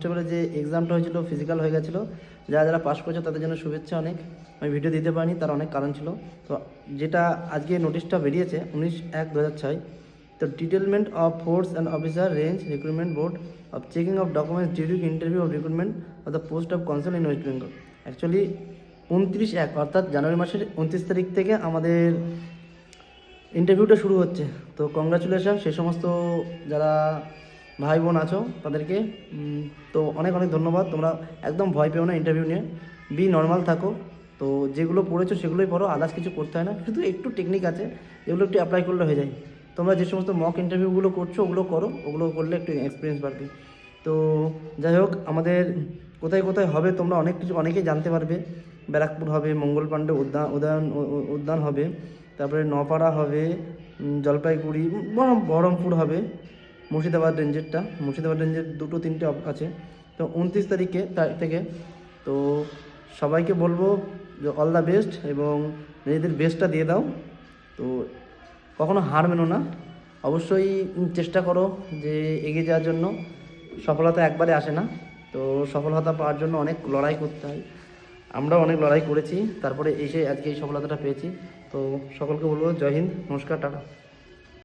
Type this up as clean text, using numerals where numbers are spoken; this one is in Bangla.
কনস্টেবলের যে এক্সামটা হয়েছিল ফিজিক্যাল হয়ে গেছিলো, যারা যারা পাস করেছে তাদের জন্য শুভেচ্ছা অনেক। আমি ভিডিও দিতে পারিনি, তার অনেক কারণ ছিল। তো যেটা আজকে নোটিশটা বেরিয়েছে 19/1/2006, তো detailment of force and officer range recruitment board of checking of documents during interview of recruitment of the post of consul in West Bengal. Actually 29/1 অর্থাৎ জানুয়ারি মাসের 29 তারিখ থেকে আমাদের ইন্টারভিউটা শুরু হচ্ছে। তো কংগ্রাচুলেশন সে সমস্ত যারা ভাই বোন আছো তাদেরকে। তো অনেক অনেক ধন্যবাদ। তোমরা একদম ভয় পেও না ইন্টারভিউ নিয়ে, বি নর্মাল থাকো। তো যেগুলো পড়েছো সেগুলোই পড়ো, আদার্স কিছু করতে হয় না। শুধু একটু টেকনিক আছে যেগুলো একটু অ্যাপ্লাই করলে হয়ে যায়। তোমরা যে সমস্ত মক ইন্টারভিউগুলো করছো ওগুলো করো, ওগুলো করলে একটু এক্সপিরিয়েন্স বাড়বে। তো যাই হোক, আমাদের কোথায় কোথায় হবে তোমরা অনেকেই জানতে পারবে। ব্যারাকপুর হবে, মঙ্গল পাণ্ডে উদ্যান হবে, তারপরে নপাড়া হবে, জলপাইগুড়ি, বহরমপুর হবে, মুর্শিদাবাদ রেঞ্জের 2-3টে আছে। তো 29 তারিখে থেকে তো সবাইকে বলবো যে অল দ্য বেস্ট, এবং নিজেদের বেস্টটা দিয়ে দাও। তো কখনো হার মেনো না, অবশ্যই চেষ্টা করো যে এগিয়ে যাওয়ার জন্য। সফলতা একবারে আসে না, তো সফলতা পাওয়ার জন্য অনেক লড়াই করতে হয়। আমরাও অনেক লড়াই করেছি, তারপরে এসে আজকে এই সফলতাটা পেয়েছি। তো সকলকে বলবো জয় হিন্দ, নমস্কার, টাটা।